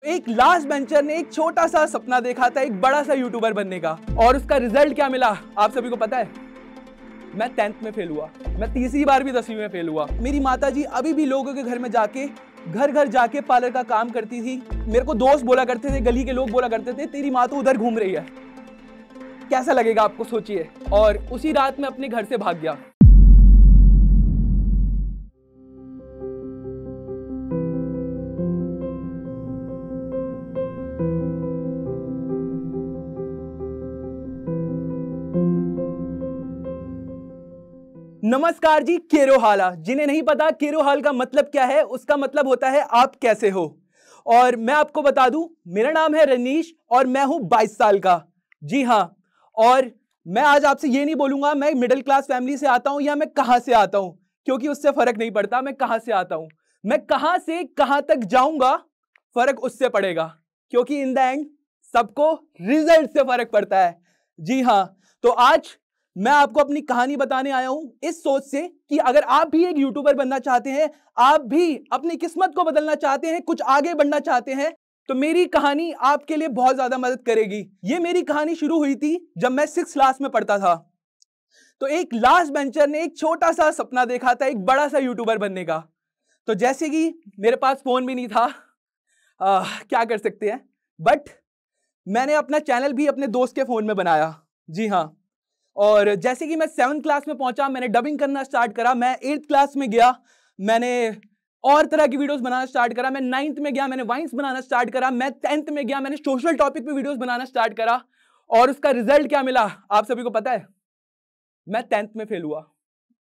एक last bencher ने एक छोटा सा सपना देखा था एक बड़ा सा यूट्यूबर बनने का, और उसका रिजल्ट क्या मिला आप सभी को पता है। मैं 10th में फेल हुआ, मैं तीसरी बार भी 10वीं में फेल हुआ। मेरी माताजी अभी भी लोगों के घर में जाके घर घर जाके पार्लर का काम करती थी। मेरे को दोस्त बोला करते थे, गली के लोग बोला करते थे, तेरी माँ तो उधर घूम रही है। कैसा लगेगा आपको सोचिए। और उसी रात में अपने घर से भाग गया। नमस्कार जी, केरो हाल। जिन्हें नहीं पता केरो हाल का मतलब क्या है, उसका मतलब होता है आप कैसे हो। और मैं आपको बता दूं, मेरा नाम है रनीश और मैं हूं 22 साल का। जी हां। और मैं आज आपसे ये नहीं बोलूंगा मैं मिडिल क्लास फैमिली से आता हूं या मैं कहां से आता हूं, क्योंकि उससे फर्क नहीं पड़ता मैं कहां से आता हूं। मैं कहां से कहां तक जाऊंगा फर्क उससे पड़ेगा, क्योंकि इन द एंड सबको रिजल्ट से फर्क पड़ता है। जी हां। तो आज मैं आपको अपनी कहानी बताने आया हूं इस सोच से कि अगर आप भी एक यूट्यूबर बनना चाहते हैं, आप भी अपनी किस्मत को बदलना चाहते हैं, कुछ आगे बढ़ना चाहते हैं, तो मेरी कहानी आपके लिए बहुत ज्यादा मदद करेगी। ये मेरी कहानी शुरू हुई थी जब मैं 6th क्लास में पढ़ता था। तो एक लास्ट बेंचर ने एक छोटा सा सपना देखा था एक बड़ा सा यूट्यूबर बनने का। तो जैसे कि मेरे पास फोन भी नहीं था, क्या कर सकते हैं, बट मैंने अपना चैनल भी अपने दोस्त के फोन में बनाया। जी हाँ। और जैसे कि मैं 7th क्लास में पहुंचा, मैंने डबिंग करना स्टार्ट करा। मैं 8th क्लास में गया, मैंने और तरह की वीडियोस बनाना स्टार्ट करा। मैं 9th में गया, मैंने वाइन्स बनाना स्टार्ट करा। मैं 10th में गया, मैंने सोशल टॉपिक पे वीडियोस बनाना स्टार्ट करा। और उसका रिजल्ट क्या मिला आप सभी को पता है। मैं 10th में फेल हुआ।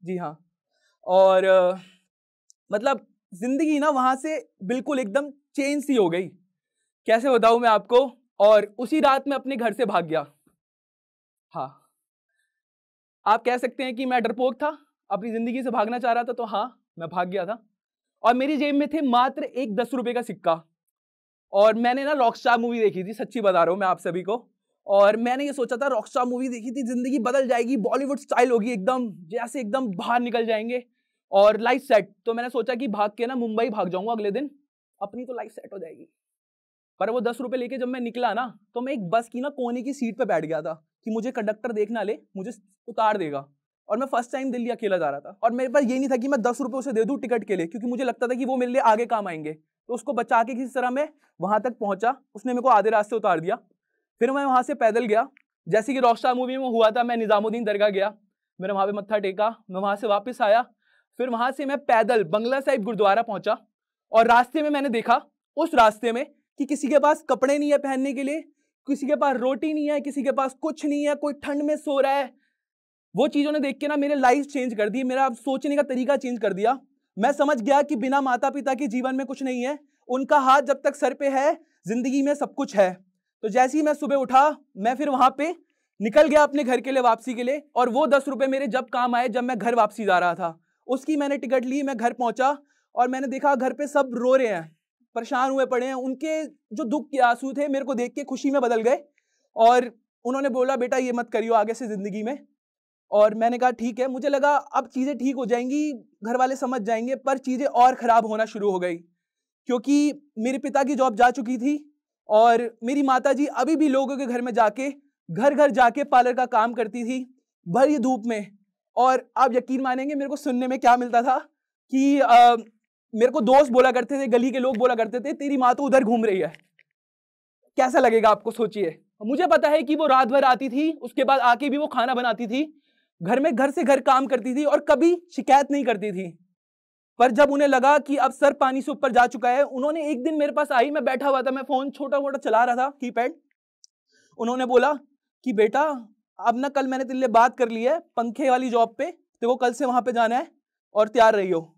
जी हाँ। और मतलब जिंदगी ना वहां से बिल्कुल एकदम चेंज सी हो गई। कैसे बताऊं मैं आपको। और उसी रात में अपने घर से भाग गया। हाँ, आप कह सकते हैं कि मैं डरपोक था, अपनी जिंदगी से भागना चाह रहा था, तो हाँ मैं भाग गया था। और मेरी जेब में थे मात्र एक 10 रुपए का सिक्का। और मैंने ना रॉकस्टार मूवी देखी थी, सच्ची बता रहा हूं मैं आप सभी को। और मैंने ये सोचा था, रॉकस्टार मूवी देखी थी, जिंदगी बदल जाएगी, बॉलीवुड स्टाइल होगी एकदम, जैसे एकदम बाहर निकल जाएंगे और लाइफ सेट। तो मैंने सोचा कि भाग के ना मुंबई भाग जाऊंगा अगले दिन, अपनी तो लाइफ सेट हो जाएगी। पर वो 10 रुपए लेके जब मैं निकला ना, तो मैं एक बस की ना कोने की सीट पे बैठ गया था कि मुझे कंडक्टर देख ना ले, मुझे उतार देगा। और मैं फर्स्ट टाइम दिल्ली अकेला जा रहा था, और मेरे पास ये नहीं था कि मैं 10 रुपए उसे दे दूं टिकट के लिए, क्योंकि मुझे लगता था कि वो मेरे लिए आगे काम आएंगे। तो उसको बचा के किसी तरह मैं वहां तक पहुंचा। उसने मेरे को आधे रास्ते उतार दिया। फिर मैं वहां से पैदल गया, जैसे कि रॉकस्टार मूवी में हुआ था। मैं निजामुद्दीन दरगाह गया, मैंने वहां पे मत्था टेका, मैं वहां से वापस आया। फिर वहां से मैं पैदल बंगला साहिब गुरुद्वारा पहुंचा। और रास्ते में मैंने देखा, उस रास्ते में, कि किसी के पास कपड़े नहीं है पहनने के लिए, किसी के पास रोटी नहीं है, किसी के पास कुछ नहीं है, कोई ठंड में सो रहा है। वो चीजों ने देख के ना मेरे लाइफ चेंज कर दी, मेरा सोचने का तरीका चेंज कर दिया। मैं समझ गया कि बिना माता पिता के जीवन में कुछ नहीं है, उनका हाथ जब तक सर पे है जिंदगी में सब कुछ है। तो जैसे ही मैं सुबह उठा, मैं फिर वहां पे निकल गया अपने घर के लिए, वापसी के लिए। और वो 10 रुपए मेरे जब काम आए, जब मैं घर वापसी जा रहा था, उसकी मैंने टिकट ली। मैं घर पहुंचा और मैंने देखा घर पे सब रो रहे हैं, परेशान हुए पड़े हैं। उनके जो दुख के आंसू थे मेरे को देख के खुशी में बदल गए। और उन्होंने बोला, बेटा ये मत करियो आगे से जिंदगी में। और मैंने कहा ठीक है। मुझे लगा अब चीजें ठीक हो जाएंगी, घर वाले समझ जाएंगे, पर चीजें और खराब होना शुरू हो गई, क्योंकि मेरे पिता की जॉब जा चुकी थी और मेरी माताजी अभी भी लोगों के घर में जाके घर घर जाके पार्लर का काम करती थी भरी धूप में। और आप यकीन मानेंगे मेरे को सुनने में क्या मिलता था कि मेरे को दोस्त बोला करते थे, गली के लोग बोला करते थे, तेरी माँ तो उधर घूम रही है। कैसा लगेगा आपको सोचिए। मुझे पता है कि वो रात भर आती थी, उसके बाद आके भी वो खाना बनाती थी, घर में घर से घर काम करती थी और कभी शिकायत नहीं करती थी। पर जब उन्हें लगा कि अब सर पानी से ऊपर जा चुका है, उन्होंने एक दिन मेरे पास आई, मैं बैठा हुआ था, मैं फोन छोटा मोटा चला रहा था, कीपैड। उन्होंने बोला कि बेटा अब ना, कल मैंने तेरे लिए बात कर ली है पंखे वाली जॉब पे, तेरे को कल से वहां पे जाना है और तैयार रहियो।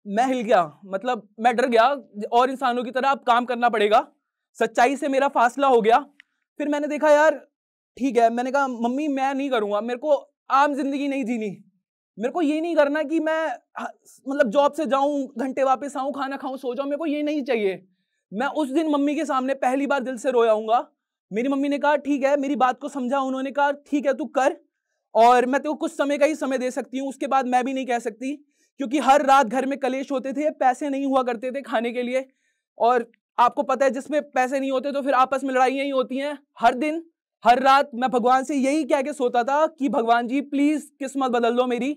मैं हिल गया, मतलब मैं डर गया। और इंसानों की तरह अब काम करना पड़ेगा, सच्चाई से मेरा फासला हो गया। फिर मैंने देखा यार ठीक है, मैंने कहा मम्मी मैं नहीं करूंगा, मेरे को आम जिंदगी नहीं जीनी, मेरे को ये नहीं करना कि मैं मतलब जॉब से जाऊं, घंटे वापस आऊं, खाना खाऊं, सो जाऊं, मेरे को ये नहीं चाहिए। मैं उस दिन मम्मी के सामने पहली बार दिल से रोया हूंगा। मेरी मम्मी ने कहा ठीक है, मेरी बात को समझा। उन्होंने कहा ठीक है तू कर, और मैं तेरे को कुछ समय का ही समय दे सकती हूँ, उसके बाद मैं भी नहीं कह सकती, क्योंकि हर रात घर में कलेश होते थे, पैसे नहीं हुआ करते थे खाने के लिए। और आपको पता है जिसमें पैसे नहीं होते तो फिर आपस में लड़ाइयां ही होती हैं हर दिन हर रात। मैं भगवान से यही कह के सोता था कि भगवान जी प्लीज किस्मत बदल दो मेरी।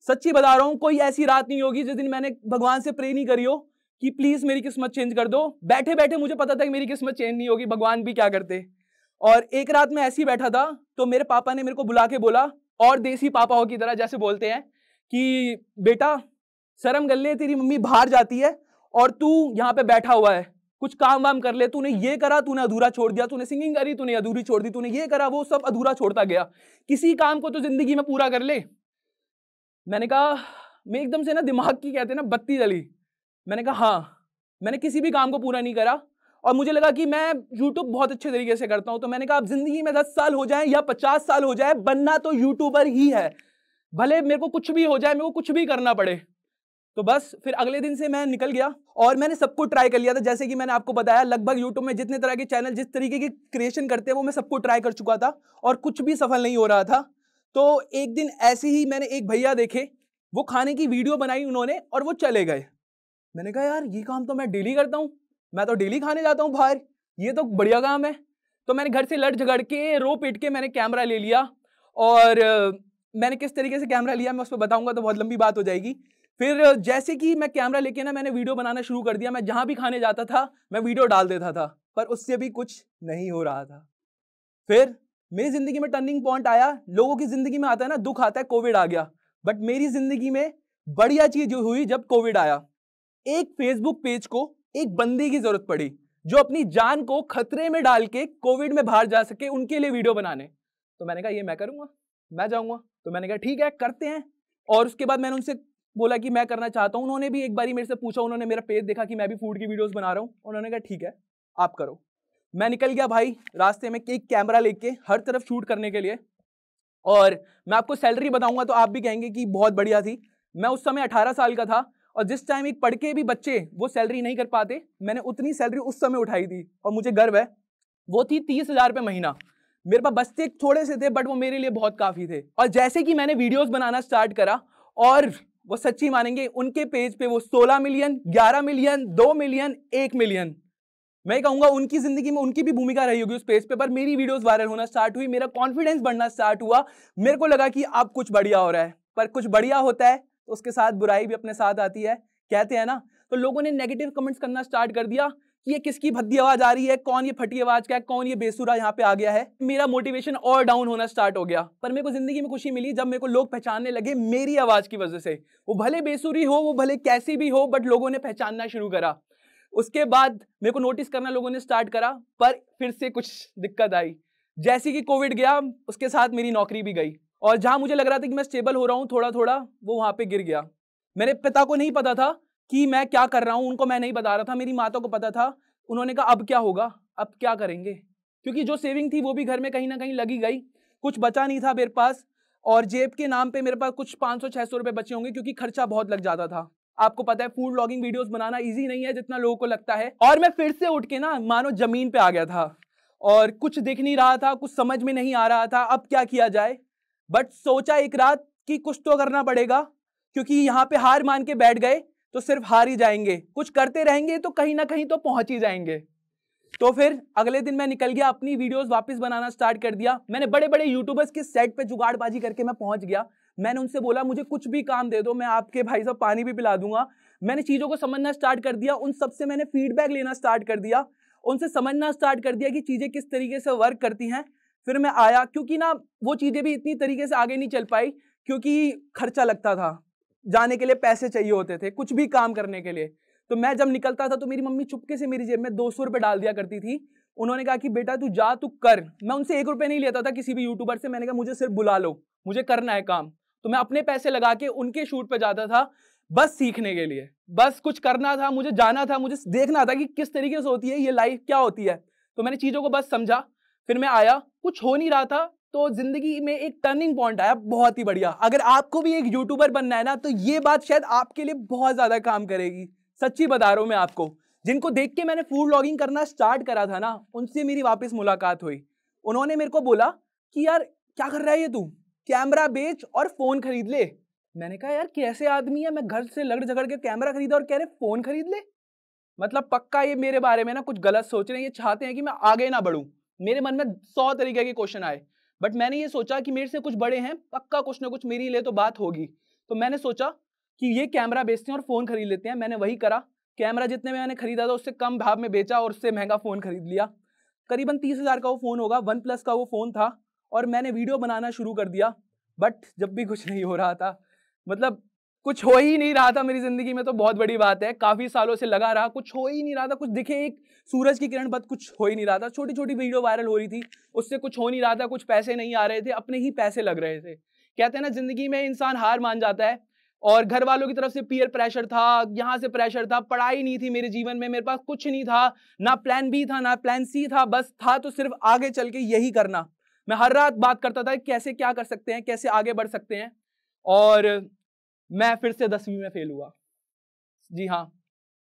सच्ची बता रहा हूं, कोई ऐसी रात नहीं होगी जिस दिन मैंने भगवान से प्रे नहीं करी हो कि प्लीज मेरी किस्मत चेंज कर दो। बैठे बैठे मुझे पता था कि मेरी किस्मत चेंज नहीं होगी, भगवान भी क्या करते। और एक रात मैं ऐसे ही बैठा था तो मेरे पापा ने मेरे को बुला के बोला, और देसी पापाओं की तरह जैसे बोलते हैं कि बेटा शर्म कर ले, तेरी मम्मी बाहर जाती है और तू यहाँ पे बैठा हुआ है, कुछ काम वाम कर ले। तूने ये करा, तूने अधूरा छोड़ दिया, तूने सिंगिंग करी, तूने अधूरी छोड़ दी, तूने ये करा, वो सब अधूरा छोड़ता गया, किसी काम को तो जिंदगी में पूरा कर ले। मैंने कहा, मैं एकदम से ना दिमाग की कहते हैं ना बत्ती जली। मैंने कहा हाँ, मैंने किसी भी काम को पूरा नहीं करा और मुझे लगा कि मैं यूट्यूब बहुत अच्छे तरीके से करता हूं। तो मैंने कहा अब जिंदगी में 10 साल हो जाए या 50 साल हो जाए, बनना तो यूट्यूबर ही है, भले मेरे को कुछ भी हो जाए, मेरे को कुछ भी करना पड़े। तो बस फिर अगले दिन से मैं निकल गया और मैंने सबको ट्राई कर लिया था। जैसे कि मैंने आपको बताया, लगभग यूट्यूब में जितने तरह के चैनल जिस तरीके की क्रिएशन करते हैं वो मैं सबको ट्राई कर चुका था और कुछ भी सफल नहीं हो रहा था। तो एक दिन ऐसे ही मैंने एक भैया देखे, वो खाने की वीडियो बनाई उन्होंने और वो चले गए। मैंने कहा यार ये काम तो मैं डेली करता हूँ, मैं तो डेली खाने जाता हूँ बाहर, ये तो बढ़िया काम है। तो मैंने घर से लड़ झगड़ के रो पीट के मैंने कैमरा ले लिया। और मैंने किस तरीके से कैमरा लिया मैं उस पर बताऊंगा तो बहुत लंबी बात हो जाएगी। फिर जैसे कि मैं कैमरा लेके ना मैंने वीडियो बनाना शुरू कर दिया। मैं जहां भी खाने जाता था मैं वीडियो डाल देता था, पर उससे भी कुछ नहीं हो रहा था। फिर मेरी जिंदगी में टर्निंग पॉइंट आया। लोगों की जिंदगी में आता है ना दुख आता है, कोविड आ गया, बट मेरी जिंदगी में बढ़िया चीज हुई जब कोविड आया। एक फेसबुक पेज को एक बंदे की जरूरत पड़ी जो अपनी जान को खतरे में डाल के कोविड में बाहर जा सके, उनके लिए वीडियो बनाने। तो मैंने कहा ये मैं करूंगा, मैं जाऊंगा। तो मैंने कहा ठीक है करते हैं। और उसके बाद मैंने उनसे बोला कि मैं करना चाहता हूं। उन्होंने भी एक बारी मेरे से पूछा, उन्होंने मेरा पेज देखा कि मैं भी फूड की वीडियोस बना रहा हूं, उन्होंने कहा ठीक है आप करो। मैं निकल गया भाई रास्ते में एक कैमरा लेके हर तरफ शूट करने के लिए। और मैं आपको सैलरी बताऊंगा तो आप भी कहेंगे कि बहुत बढ़िया थी। मैं उस समय 18 साल का था और जिस टाइम एक पढ़ के भी बच्चे वो सैलरी नहीं कर पाते, मैंने उतनी सैलरी उस समय उठाई थी और मुझे गर्व है। वो थी 30,000 रुपये महीना। मेरे पास बचते थोड़े से थे बट वो मेरे लिए बहुत काफी थे। और जैसे कि मैंने वीडियोस बनाना स्टार्ट करा और वो सच्ची मानेंगे उनके पेज पे वो 16 मिलियन, 11 मिलियन, 2 मिलियन, 1 मिलियन, मैं कहूंगा उनकी जिंदगी में उनकी भी भूमिका रही होगी उस पेज पे। पर मेरी वीडियोस वायरल होना स्टार्ट हुई, मेरा कॉन्फिडेंस बढ़ना स्टार्ट हुआ। मेरे को लगा कि अब कुछ बढ़िया हो रहा है, पर कुछ बढ़िया होता है तो उसके साथ बुराई भी अपने साथ आती है, कहते हैं ना। तो लोगों ने नेगेटिव कमेंट्स करना स्टार्ट कर दिया कि ये किसकी भद्दी आवाज आ रही है, कौन ये फटी आवाज का है, कौन ये बेसुरा यहाँ पे आ गया है। मेरा मोटिवेशन और डाउन होना स्टार्ट हो गया। पर मेरे को जिंदगी में खुशी मिली जब मेरे को लोग पहचानने लगे मेरी आवाज की वजह से। वो भले बेसुरी हो, वो भले कैसी भी हो, बट लोगों ने पहचानना शुरू करा। उसके बाद मेरे को नोटिस करना लोगों ने स्टार्ट करा, पर फिर से कुछ दिक्कत आई। जैसे कि कोविड गया उसके साथ मेरी नौकरी भी गई और जहां मुझे लग रहा था कि मैं स्टेबल हो रहा हूं थोड़ा थोड़ा, वो वहां पे गिर गया। मेरे पिता को नहीं पता था कि मैं क्या कर रहा हूं, उनको मैं नहीं बता रहा था। मेरी माता को पता था। उन्होंने कहा अब क्या होगा, अब क्या करेंगे, क्योंकि जो सेविंग थी वो भी घर में कहीं ना कहीं लगी गई, कुछ बचा नहीं था मेरे पास। और जेब के नाम पे मेरे पास कुछ 500-600 रुपए बचे होंगे क्योंकि खर्चा बहुत लग जाता था। आपको पता है फूड व्लॉगिंग वीडियोस बनाना इजी नहीं है जितना लोगों को लगता है। और मैं फिर से उठ के ना मानो जमीन पे आ गया था और कुछ दिख नहीं रहा था, कुछ समझ में नहीं आ रहा था अब क्या किया जाए। बट सोचा एक रात कि कुछ तो करना पड़ेगा, क्योंकि यहाँ पे हार मान के बैठ गए तो सिर्फ हार ही जाएंगे, कुछ करते रहेंगे तो कहीं ना कहीं तो पहुंच ही जाएंगे। तो फिर अगले दिन मैं निकल गया, अपनी वीडियोस वापस बनाना स्टार्ट कर दिया। मैंने बड़े बड़े यूट्यूबर्स के सेट पे जुगाड़बाजी करके मैं पहुंच गया। मैंने उनसे बोला मुझे कुछ भी काम दे दो, मैं आपके भाई साहब पानी भी पिला दूंगा। मैंने चीजों को समझना स्टार्ट कर दिया, उन सबसे मैंने फीडबैक लेना स्टार्ट कर दिया, उनसे समझना स्टार्ट कर दिया कि चीजें किस तरीके से वर्क करती हैं। फिर मैं आया, क्योंकि ना वो चीजें भी इतनी तरीके से आगे नहीं चल पाई क्योंकि खर्चा लगता था, जाने के लिए पैसे चाहिए होते थे, कुछ भी काम करने के लिए। तो मैं जब निकलता था तो मेरी मम्मी चुपके से मेरी जेब में 200 रुपए डाल दिया करती थी। उन्होंने कहा कि बेटा तू जा, तू कर। मैं उनसे 1 रुपए नहीं लेता था किसी भी यूट्यूबर से। मैंने कहा मुझे सिर्फ बुला लो, मुझे करना है काम। तो मैं अपने पैसे लगा के उनके शूट पे जाता था, बस सीखने के लिए, बस कुछ करना था, मुझे जाना था, मुझे देखना था कि किस तरीके से होती है ये लाइफ, क्या होती है। तो मैंने चीजों को बस समझा। फिर मैं आया, कुछ हो नहीं रहा था, तो जिंदगी में एक टर्निंग पॉइंट आया बहुत ही बढ़िया। अगर आपको भी एक यूट्यूबर बनना है ना तो ये बात शायद आपके लिए बहुत ज्यादा काम करेगी। सच्ची बता रहा हूं मैं आपको। जिनको देख के मैंने फूड व्लॉगिंग करना स्टार्ट करा था ना, उनसे मेरी वापस मुलाकात हुई। उन्होंने मेरे को बोला कि यार क्या कर रहा है ये तू, कैमरा बेच और फोन खरीद ले। मैंने कहा यार कैसे आदमी है, मैं घर से लड़ झगड़ के कैमरा खरीदा और कह रहे फोन खरीद ले। मतलब पक्का ये मेरे बारे में ना कुछ गलत सोच रहे हैं, ये चाहते हैं कि मैं आगे ना बढ़ूं। मेरे मन में 100 तरीके के क्वेश्चन आए, बट मैंने ये सोचा कि मेरे से कुछ बड़े हैं, पक्का कुछ ना कुछ मेरे लिए तो बात होगी। तो मैंने सोचा कि ये कैमरा बेचते हैं और फोन खरीद लेते हैं। मैंने वही करा। कैमरा जितने में मैंने खरीदा था उससे कम भाव में बेचा और उससे महंगा फोन खरीद लिया। करीबन 30,000 का वो फोन होगा, OnePlus का वो फोन था। और मैंने वीडियो बनाना शुरू कर दिया, बट जब भी कुछ नहीं हो रहा था, मतलब कुछ हो ही नहीं रहा था मेरी जिंदगी में, तो बहुत बड़ी बात है। काफी सालों से लगा रहा, कुछ हो ही नहीं रहा था, कुछ दिखे एक सूरज की किरण, बस कुछ हो ही नहीं रहा था। छोटी छोटी वीडियो वायरल हो रही थी, उससे कुछ हो नहीं रहा था, कुछ पैसे नहीं आ रहे थे, अपने ही पैसे लग रहे थे। कहते हैं ना, जिंदगी में इंसान हार मान जाता है। और घर वालों की तरफ से पीयर प्रेशर था, यहाँ से प्रेशर था, पढ़ाई नहीं थी मेरे जीवन में, मेरे पास कुछ नहीं था, ना प्लान बी था ना प्लान सी था, बस था तो सिर्फ आगे चल के यही करना। मैं हर रात बात करता था कैसे क्या कर सकते हैं, कैसे आगे बढ़ सकते हैं। और मैं फिर से 10वीं में फेल हुआ। जी हाँ,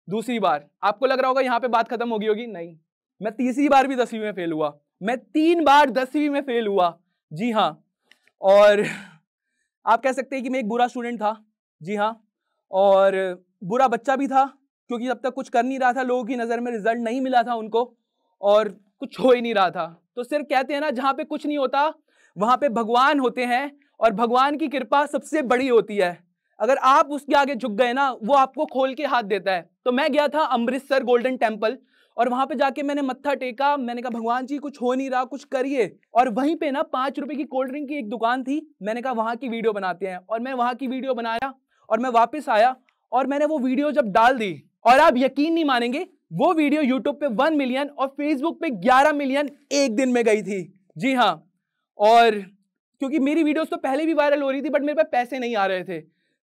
दूसरी बार। आपको लग रहा होगा यहाँ पे बात खत्म होगी होगी, नहीं, मैं तीसरी बार भी 10वीं में फेल हुआ। मैं 3 बार 10वीं में फेल हुआ। जी हाँ, और आप कह सकते हैं कि मैं एक बुरा स्टूडेंट था। जी हाँ, और बुरा बच्चा भी था, क्योंकि जब तक कुछ कर नहीं रहा था, लोगों की नजर में रिजल्ट नहीं मिला था उनको, और कुछ हो ही नहीं रहा था। तो सिर्फ कहते हैं ना, जहां पे कुछ नहीं होता वहां पे भगवान होते हैं, और भगवान की कृपा सबसे बड़ी होती है। अगर आप उसके आगे झुक गए ना, वो आपको खोल के हाथ देता है। तो मैं गया था अमृतसर गोल्डन टेम्पल, और वहां पे जाके मैंने मत्था टेका। मैंने कहा भगवान जी कुछ हो नहीं रहा, कुछ करिए। और वहीं पे ना 5 रुपए की कोल्ड ड्रिंक की एक दुकान थी। मैंने कहा वहां की वीडियो बनाते हैं, और मैं वहां की वीडियो बनाया, और मैं वापस आया, और मैंने वो वीडियो जब डाल दी, और आप यकीन नहीं मानेंगे, वो वीडियो यूट्यूब पे 1 मिलियन और फेसबुक पे 11 मिलियन एक दिन में गई थी। जी हाँ, और क्योंकि मेरी वीडियोस तो पहले भी वायरल हो रही थी, बट मेरे पास पैसे नहीं आ रहे थे।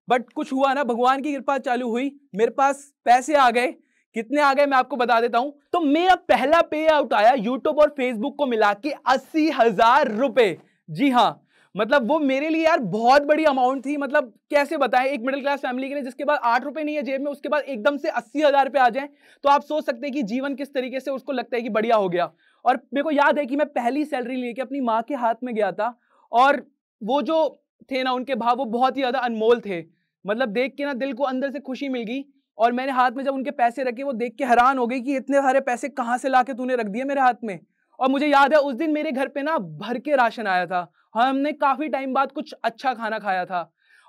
बट कुछ हुआ ना, भगवान की कृपा चालू हुई, मेरे पास पैसे आ गए। कितने आ गए मैं आपको बता देता हूं। तो मेरा पहला पे आउट आया यूट्यूब और फेसबुक को मिला के 80,000 रुपए। जी हाँ, मतलब वो मेरे लिए यार बहुत बड़ी अमाउंट थी। मतलब कैसे बताएं, एक मिडिल क्लास फैमिली के लिए जिसके पास 8 रुपए नहीं है जेब में, उसके बाद एकदम से 80,000 रुपए आ जाए, तो आप सोच सकते हैं कि जीवन किस तरीके से उसको लगता है कि बढ़िया हो गया। और मेरे को याद है कि मैं पहली सैलरी लेके अपनी माँ के हाथ में गया था, और वो जो थे ना, उनके भाव वो बहुत ही ज्यादा अनमोल थे। मतलब देख के ना दिल को अंदर से खुशी मिल गई। और मैंने हाथ में जब उनके पैसे रखे, वो देख के हैरान हो गई कि इतने सारे पैसे कहां से लाके तूने रख दिए मेरे हाथ में। और मुझे याद है उस दिन मेरे घर पे ना भर के राशन आया था। हमने काफी टाइम बाद कुछ अच्छा खाना खाया था,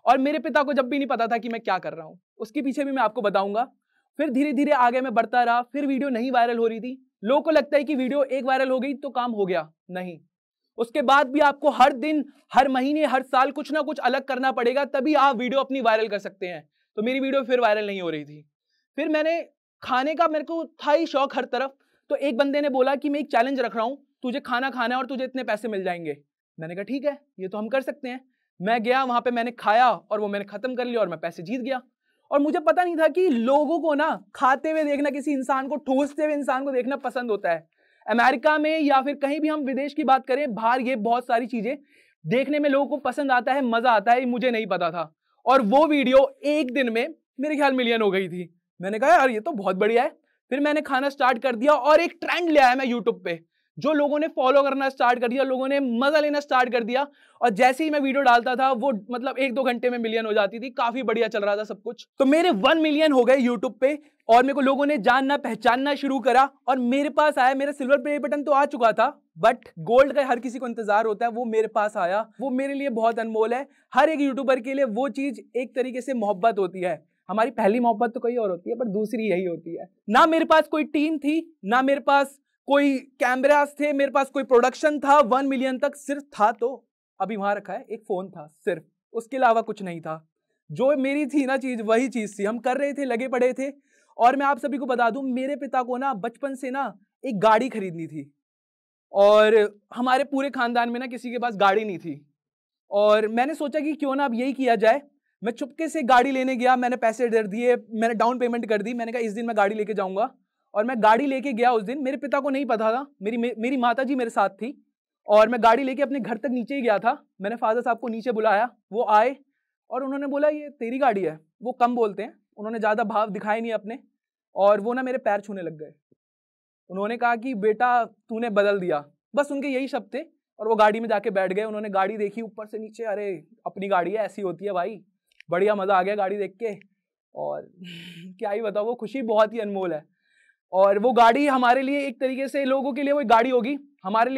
और मेरे पिता को जब भी नहीं पता था कि मैं क्या कर रहा हूं। उसके पीछे भी मैं आपको बताऊंगा। फिर धीरे धीरे आगे मैं बढ़ता रहा, फिर वीडियो नहीं वायरल हो रही थी। लोगों को लगता है कि वीडियो एक वायरल हो गई तो काम हो गया, नहीं। उसके बाद भी आपको हर दिन, हर महीने, हर साल कुछ ना कुछ अलग करना पड़ेगा, तभी आप वीडियो अपनी वायरल कर सकते हैं। तो मेरी वीडियो फिर वायरल नहीं हो रही थी। फिर मैंने खाने का, मेरे को था ही शौक हर तरफ। तो एक बंदे ने बोला कि मैं एक चैलेंज रख रहा हूं, तुझे खाना खाना है और तुझे इतने पैसे मिल जाएंगे। मैंने कहा ठीक है, ये तो हम कर सकते हैं। मैं गया वहां पे, मैंने खाया और वो मैंने खत्म कर लिया, और मैं पैसे जीत गया। और मुझे पता नहीं था कि लोगों को ना खाते हुए देखना, किसी इंसान को ठूसते हुए इंसान को देखना पसंद होता है। अमेरिका में या फिर कहीं भी हम विदेश की बात करें, बाहर ये बहुत सारी चीजें देखने में लोगों को पसंद आता है, मजा आता है, मुझे नहीं पता था। और वो वीडियो एक दिन में मेरे ख्याल मिलियन हो गई थी। मैंने कहा यार ये तो बहुत बढ़िया है। फिर मैंने खाना स्टार्ट कर दिया, और एक ट्रेंड ले आया मैं यूट्यूब पे, जो लोगों ने फॉलो करना स्टार्ट कर दिया, लोगों ने मजा लेना स्टार्ट कर दिया। और जैसे ही मैं वीडियो डालता था, वो मतलब 1-2 घंटे में मिलियन हो जाती थी। काफी बढ़िया चल रहा था सब कुछ। तो मेरे 1 मिलियन हो गए यूट्यूब पे, और मेरे को लोगों ने जानना पहचानना शुरू करा। और मेरे पास आया, मेरा सिल्वर प्ले बटन तो आ चुका था, बट गोल्ड का हर किसी को इंतजार होता है, वो मेरे पास आया। वो मेरे लिए बहुत अनमोल है। हर एक यूट्यूबर के लिए वो चीज एक तरीके से मोहब्बत होती है। हमारी पहली मोहब्बत तो कोई और होती है, पर दूसरी यही होती है। ना मेरे पास कोई टीम थी, ना मेरे पास कोई कैमरास थे, मेरे पास कोई प्रोडक्शन था। 1 मिलियन तक सिर्फ था, तो अभी वहां रखा है, एक फोन था सिर्फ, उसके अलावा कुछ नहीं था। जो मेरी थी ना चीज, वही चीज थी। हम कर रहे थे, लगे पड़े थे। और मैं आप सभी को बता दूं, मेरे पिता को ना बचपन से ना एक गाड़ी खरीदनी थी, और हमारे पूरे खानदान में ना किसी के पास गाड़ी नहीं थी। और मैंने सोचा कि क्यों ना अब यही किया जाए। मैं चुपके से गाड़ी लेने गया, मैंने पैसे दे दिए, मैंने डाउन पेमेंट कर दी। मैंने कहा इस दिन मैं गाड़ी लेके जाऊंगा, और मैं गाड़ी लेके गया उस दिन। मेरे पिता को नहीं पता था, मेरी माता जी मेरे साथ थी, और मैं गाड़ी लेके अपने घर तक नीचे ही गया था। मैंने फादर साहब को नीचे बुलाया, वो आए, और उन्होंने बोला ये तेरी गाड़ी है। वो कम बोलते हैं, उन्होंने ज्यादा भाव दिखाए नहीं अपने, और वो ना मेरे पैर छूने लग गए। उन्होंने कहा कि बेटा तूने बदल दिया, बस उनके यही शब्द थे। और वो गाड़ी में जाके बैठ गए। उन्होंने गाड़ी देखी ऊपर से नीचे, अरे अपनी गाड़ी है, ऐसी होती है भाई, बढ़िया मजा आ गया गाड़ी देख के। और क्या ही बताओ, वो खुशी बहुत ही अनमोल है। और वो गाड़ी हमारे लिए एक तरीके से, लोगों के लिए वो एक गाड़ी होगी, हमारे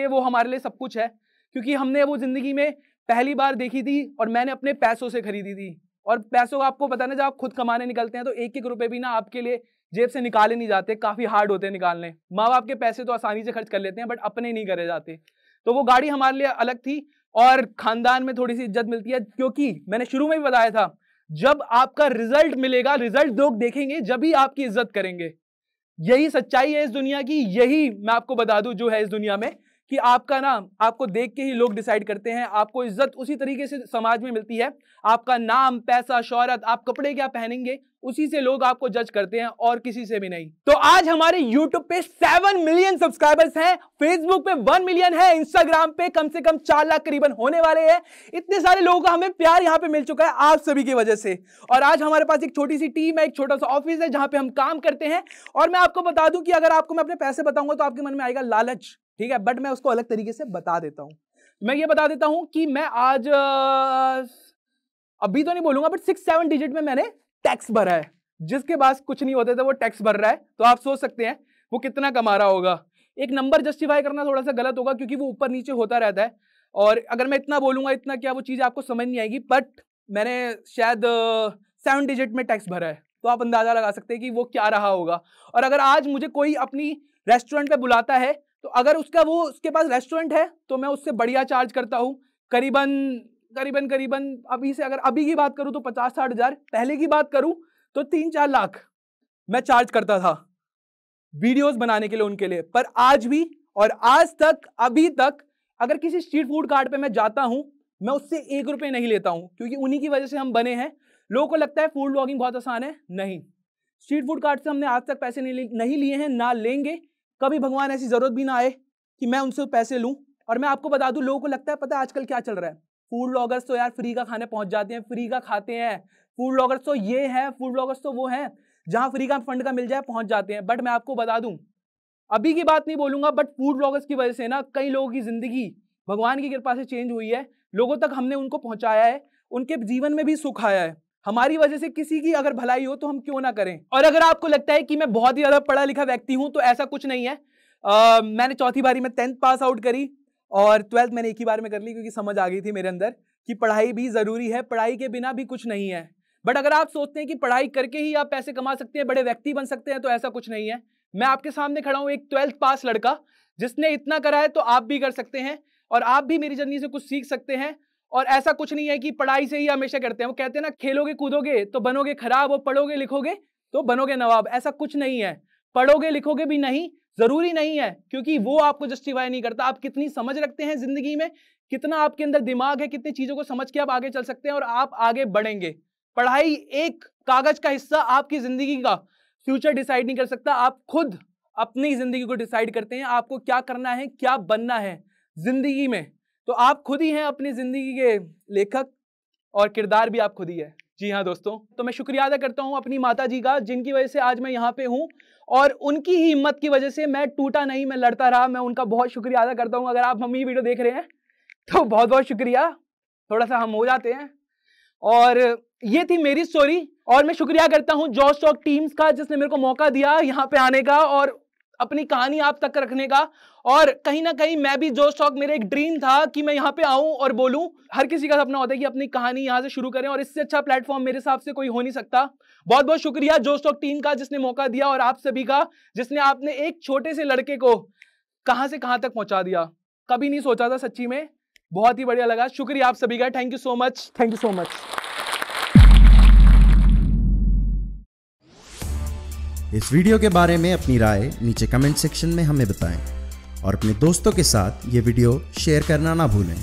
लिए सब कुछ है, क्योंकि हमने वो जिंदगी में पहली बार देखी थी और मैंने अपने पैसों से खरीदी थी। और पैसों, आपको पता ना, जब आप खुद कमाने निकलते हैं तो एक एक रुपए भी ना आपके लिए जेब से निकाले नहीं जाते, काफी हार्ड होते हैं निकालने। माँ बाप के पैसे तो आसानी से खर्च कर लेते हैं, बट अपने नहीं करे जाते। तो वो गाड़ी हमारे लिए अलग थी और खानदान में थोड़ी सी इज्जत मिलती है, क्योंकि मैंने शुरू में भी बताया था, जब आपका रिजल्ट मिलेगा, रिजल्ट लोग देखेंगे, जब ही आपकी इज्जत करेंगे। यही सच्चाई है इस दुनिया की, यही मैं आपको बता दूं जो है इस दुनिया में, कि आपका ना, आपको देख के ही लोग डिसाइड करते हैं। आपको इज्जत उसी तरीके से समाज में मिलती है, आपका नाम, पैसा, शोहरत, आप कपड़े क्या पहनेंगे, उसी से लोग आपको जज करते हैं और किसी से भी नहीं। तो आज हमारे YouTube पे 7 मिलियन सब्सक्राइबर्स हैं, Facebook पे 1 मिलियन है, Instagram पे कम से कम 4 लाख करीबन होने वाले हैं। इतने सारे लोगों का हमें प्यार यहाँ पे मिल चुका है आप सभी की वजह से। और आज हमारे पास एक छोटी सी टीम है, एक छोटा सा ऑफिस है जहां पे हम काम करते हैं। और मैं आपको बता दूं कि अगर आपको मैं अपने पैसे बताऊंगा तो आपके मन में आएगा लालच, ठीक है, बट मैं उसको अलग तरीके से बता देता हूं। मैं ये बता देता हूं कि मैं आज अभी तो नहीं बोलूंगा, बट 6-7 डिजिट में मैंने टैक्स भरा है। जिसके पास कुछ नहीं होते थे वो टैक्स भर रहा है, तो आप सोच सकते हैं वो कितना कमा रहा होगा। एक नंबर जस्टिफाई करना थोड़ा सा गलत होगा, क्योंकि वो ऊपर नीचे होता रहता है, और अगर मैं इतना बोलूंगा, इतना क्या, वो चीज़ आपको समझ नहीं आएगी। बट मैंने शायद 7 डिजिट में टैक्स भरा है, तो आप अंदाजा लगा सकते हैं कि वो क्या रहा होगा। और अगर आज मुझे कोई अपनी रेस्टोरेंट पे बुलाता है, तो अगर उसके पास रेस्टोरेंट है, तो मैं उससे बढ़िया चार्ज करता हूँ। करीबन अभी से, अगर अभी की बात करूँ तो 50-60 हज़ार, पहले की बात करूँ तो 3-4 लाख मैं चार्ज करता था वीडियोस बनाने के लिए उनके लिए। पर आज भी और आज तक, अभी तक, अगर किसी स्ट्रीट फूड कार्ट पे मैं जाता हूं, मैं उससे 1 रुपये नहीं लेता हूं, क्योंकि उन्हीं की वजह से हम बने हैं। लोगों को लगता है फूड व्लॉगिंग बहुत आसान है, नहीं। स्ट्रीट फूड कार्ट से हमने आज तक पैसे नहीं लिए हैं, ना लेंगे कभी। भगवान ऐसी जरूरत भी ना आए कि मैं उनसे पैसे लूं। और मैं आपको बता दूं, लोगों को लगता है, पता है आजकल क्या चल रहा है, फूड व्लॉगर्स तो यार फ्री का खाने पहुंच जाते हैं, फ्री का खाते हैं, फूड व्लॉगर्स तो ये है, फूड व्लॉगर्स तो वो हैं, जहां फ्री का फंड का मिल जाए पहुंच जाते हैं। बट मैं आपको बता दूं, अभी की बात नहीं बोलूंगा, बट फूड व्लॉगर्स की वजह से ना कई लोगों की जिंदगी भगवान की कृपा से चेंज हुई है। लोगों तक हमने उनको पहुंचाया है, उनके जीवन में भी सुख आया है। हमारी वजह से किसी की अगर भलाई हो तो हम क्यों ना करें। और अगर आपको लगता है कि मैं बहुत ही ज्यादा पढ़ा लिखा व्यक्ति हूं, तो ऐसा कुछ नहीं है। मैंने चौथी बारी में 10th पास आउट करी और 12th मैंने एक ही बार में कर ली, क्योंकि समझ आ गई थी मेरे अंदर कि पढ़ाई भी जरूरी है, पढ़ाई के बिना भी कुछ नहीं है। बट अगर आप सोचते हैं कि पढ़ाई करके ही आप पैसे कमा सकते हैं, बड़े व्यक्ति बन सकते हैं, तो ऐसा कुछ नहीं है। मैं आपके सामने खड़ा हूं, एक 12th पास लड़का, जिसने इतना करा है, तो आप भी कर सकते हैं और आप भी मेरी जर्नी से कुछ सीख सकते हैं। और ऐसा कुछ नहीं है कि पढ़ाई से ही हमेशा करते हैं। वो कहते हैं ना, खेलोगे कूदोगे तो बनोगे खराब, और पढ़ोगे लिखोगे तो बनोगे नवाब। ऐसा कुछ नहीं है। पढ़ोगे लिखोगे भी नहीं, जरूरी नहीं है, क्योंकि वो आपको जस्टिफाई नहीं करता। आप कितनी समझ रखते हैं जिंदगी में, कितना आपके अंदर दिमाग है, कितनी चीजों को समझ के आप आगे चल सकते हैं और आप आगे बढ़ेंगे। पढ़ाई एक कागज का हिस्सा आपकी जिंदगी का फ्यूचर डिसाइड नहीं कर सकता। आप खुद अपनी जिंदगी को डिसाइड करते हैं, आपको क्या करना है, क्या बनना है जिंदगी में। तो आप खुद ही हैं अपनी जिंदगी के लेखक, और किरदार भी आप खुद ही है। जी हाँ दोस्तों, तो मैं शुक्रिया अदा करता हूं अपनी माता जी का, जिनकी वजह से आज मैं यहाँ पे हूँ, और उनकी ही हिम्मत की वजह से मैं टूटा नहीं, मैं लड़ता रहा। मैं उनका बहुत शुक्रिया अदा करता हूँ। अगर आप मम्मी वीडियो देख रहे हैं तो बहुत बहुत शुक्रिया, थोड़ा सा हम हो जाते हैं। और ये थी मेरी स्टोरी, और मैं शुक्रिया करता हूँ जोश टॉक टीम्स का, जिसने मेरे को मौका दिया यहाँ पे आने का और अपनी कहानी आप तक रखने का। और कहीं ना कहीं मैं भी जोश टॉक, मेरा एक ड्रीम था कि मैं यहाँ पे आऊं और बोलूं। हर किसी का सपना होता है कि अपनी कहानी यहाँ से शुरू करें, और इससे अच्छा प्लेटफॉर्म मेरे हिसाब से कोई हो नहीं सकता। बहुत बहुत शुक्रिया जोश टॉक टीम का, जिसने मौका दिया, और आप सभी का, जिसने आपने एक छोटे से लड़के को कहां से कहां तक पहुंचा दिया। कभी नहीं सोचा था सच्ची में, बहुत ही बढ़िया लगा। शुक्रिया आप सभी का, thank you so much, thank you so much. इस वीडियो के बारे में अपनी राय नीचे कमेंट सेक्शन में हमें बताएं और अपने दोस्तों के साथ ये वीडियो शेयर करना ना भूलें।